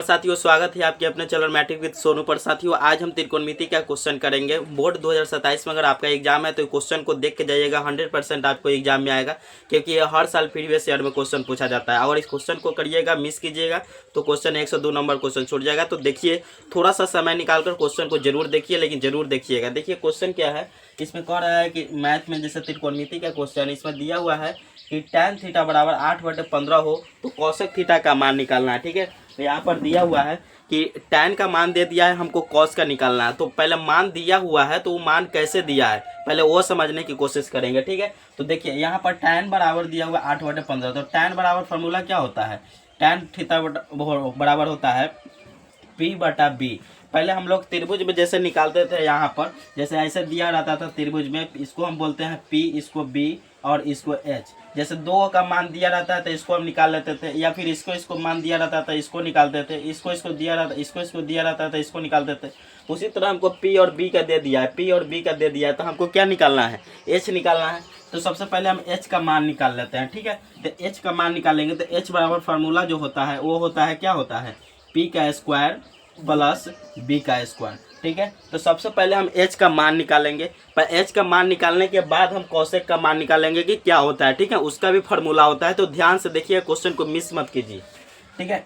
साथियों, स्वागत है आपके अपने चैनल मैट्रिक विद सोनू पर। साथियों, आज हम त्रिकोणमिति का क्वेश्चन करेंगे। बोर्ड 2027 में अगर आपका एग्जाम है तो क्वेश्चन को देख के जाइएगा। 100% आपको एग्जाम में आएगा, क्योंकि ये हर साल प्रीवियस ईयर में क्वेश्चन पूछा जाता है। और इस क्वेश्चन को करिएगा, मिस कीजिएगा तो क्वेश्चन 102 नंबर क्वेश्चन छूट जाएगा। तो देखिए, थोड़ा सा समय निकाल कर क्वेश्चन को जरूर देखिए, लेकिन जरूर देखिएगा। देखिए क्वेश्चन क्या है, इसमें कह रहा है कि मैथ में जैसे त्रिकोणमिति का क्वेश्चन इसमें दिया हुआ है कि tan थीटा बराबर 8/15 हो तो cosec थीटा का मान निकालना है। ठीक है, तो यहाँ पर दिया हुआ है कि tan का मान दे दिया है, हमको cos का निकालना है। तो पहले मान दिया हुआ है तो वो मान कैसे दिया है पहले वो समझने की कोशिश करेंगे। ठीक है, तो देखिए यहाँ पर tan बराबर दिया हुआ 8/15। तो tan बराबर फार्मूला क्या होता है, tan थीटा बराबर होता है P/B। पहले हम लोग त्रिभुज में जैसे निकालते थे, यहाँ पर जैसे ऐसे दिया रहता था त्रिभुज में, इसको हम बोलते हैं P, इसको B और इसको H। जैसे 2 का मान दिया रहता है तो इसको हम निकाल लेते थे, या फिर इसको मान दिया रहता था इसको निकालते थे, इसको दिया रहता इसको दिया रहता था इसको निकालते थे। उसी तरह हमको P और B का दे दिया है, P और B का दे दिया है, तो हमको क्या निकालना है, H निकालना है। तो सबसे पहले हम H का मान निकाल लेते हैं। ठीक है, तो H का मान निकालेंगे तो H बराबर फार्मूला जो होता है वो होता है, क्या होता है, P का स्क्वायर प्लस B का स्क्वायर। ठीक है, तो सबसे पहले हम H का मान निकालेंगे। पर H का मान निकालने के बाद हम cosec का मान निकालेंगे कि क्या होता है। ठीक है, उसका भी फार्मूला होता है, तो ध्यान से देखिए, क्वेश्चन को मिस मत कीजिए। ठीक है,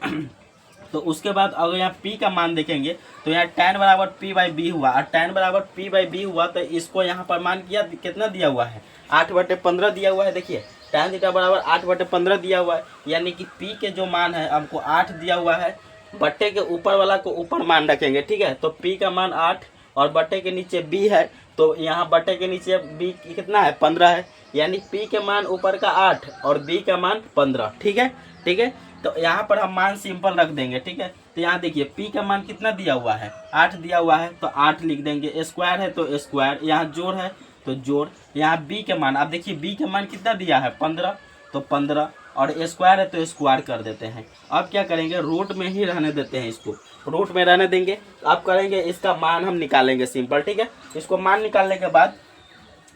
तो उसके बाद अगर यहाँ P का मान देखेंगे तो यहाँ tan बराबर P/B हुआ, और tan बराबर P/B हुआ तो इसको यहाँ पर मान किया कितना दिया हुआ है, 8/15 दिया हुआ है। देखिए tan थीटा बराबर 8/15 दिया हुआ है, यानी कि P के जो मान है हमको 8 दिया हुआ है, बट्टे के ऊपर वाला को ऊपर मान रखेंगे। ठीक है, तो P का मान 8 और बट्टे के नीचे B है, तो यहाँ बट्टे के नीचे B कितना है, 15 है, यानी P के मान ऊपर का 8 और B का मान 15। ठीक है, ठीक है, तो यहाँ पर हम मान सिंपल रख देंगे। ठीक है, तो यहाँ देखिए P का मान कितना दिया हुआ है, 8 दिया हुआ है, तो 8 लिख देंगे। स्क्वायर है तो स्क्वायर, यहाँ जोड़ है तो जोड़। यहाँ B के मान, आप देखिए B के मान कितना दिया है, 15, तो 15, और स्क्वायर है तो स्क्वायर कर देते हैं। अब क्या करेंगे, रूट में ही रहने देते हैं, इसको रूट में रहने देंगे। अब करेंगे इसका मान हम निकालेंगे सिंपल। ठीक है, इसको मान निकालने के बाद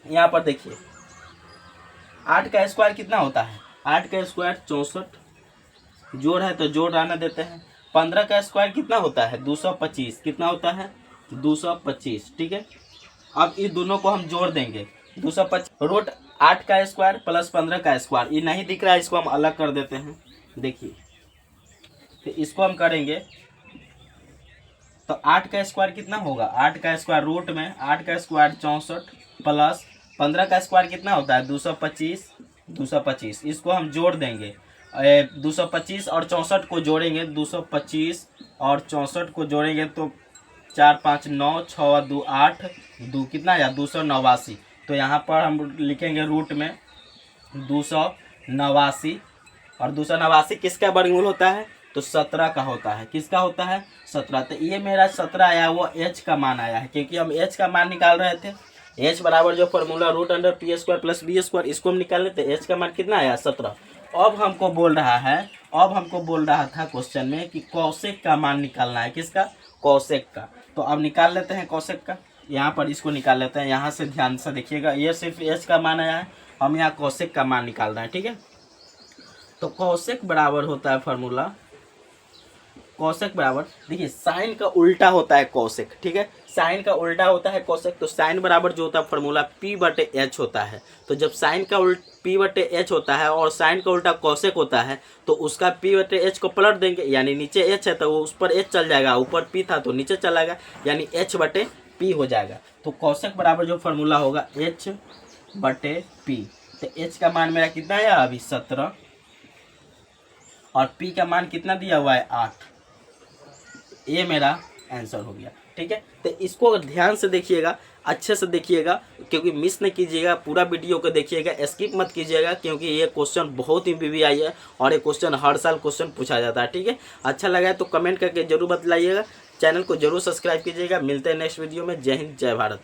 यहाँ पर देखिए 8 का स्क्वायर कितना होता है, 8 का स्क्वायर 64, जोड़ है तो जोड़ रहने देते हैं। 15 का स्क्वायर कितना होता है, 225, कितना होता है, 225। ठीक है, अब इस दोनों को हम जोड़ देंगे, 225 रूट 8 का स्क्वायर प्लस 15 का स्क्वायर, ये नहीं दिख रहा है, इसको हम अलग कर देते हैं। देखिए, तो इसको हम करेंगे तो 8 का स्क्वायर कितना होगा, 8 का स्क्वायर रूट में 8 का स्क्वायर 64 प्लस 15 का स्क्वायर कितना होता है, 225। इसको हम जोड़ देंगे, 225 और 64 को जोड़ेंगे, 225 और 64 को जोड़ेंगे तो 4 5 9 6 2 8 2 कितना आया, 289। तो यहाँ पर हम लिखेंगे रूट में 289, और 289 किसका वर्गमूल होता है, तो 17 का होता है। किसका होता है, 17। तो ये मेरा 17 आया, वो H का मान आया है, क्योंकि हम H का मान निकाल रहे थे। H बराबर जो फॉर्मूला √P² प्लस B², इसको हम निकाल लेते। H का मान कितना आया, 17। अब हमको बोल रहा था क्वेश्चन में कि cosec का मान निकालना है, किसका, cosec का। तो अब निकाल लेते हैं cosec का, यहाँ पर इसको निकाल लेते हैं। यहाँ से ध्यान से देखिएगा, ये सिर्फ H का मान आया है, हम यहाँ cosec का मान निकाल रहे हैं। ठीक है, तो cosec बराबर होता है फार्मूला, cosec बराबर, देखिए साइन का उल्टा होता है cosec। ठीक है, साइन का उल्टा होता है cosec। तो साइन बराबर जो होता है फार्मूला P/H होता है। तो जब साइन का P/H होता है और साइन का उल्टा cosec होता है, तो उसका P/H को पलट देंगे, यानी नीचे H है तो वो उस पर H चल जाएगा, ऊपर P था तो नीचे चलाएगा, यानी H/P हो जाएगा। तो cosec बराबर जो फार्मूला होगा H/P। तो H का मान मेरा कितना है अभी, 17, और P का मान कितना दिया हुआ है, 8। ये मेरा आंसर हो गया। ठीक है, तो इसको ध्यान से देखिएगा, अच्छे से देखिएगा, क्योंकि मिस नहीं कीजिएगा, पूरा वीडियो को देखिएगा, स्किप मत कीजिएगा, क्योंकि ये क्वेश्चन बहुत ही VVI है और ये क्वेश्चन हर साल क्वेश्चन पूछा जाता है। ठीक है, अच्छा लगा है तो कमेंट करके जरूर बतलाइएगा, चैनल को जरूर सब्सक्राइब कीजिएगा। मिलते हैं नेक्स्ट वीडियो में। जय हिंद, जय भारत।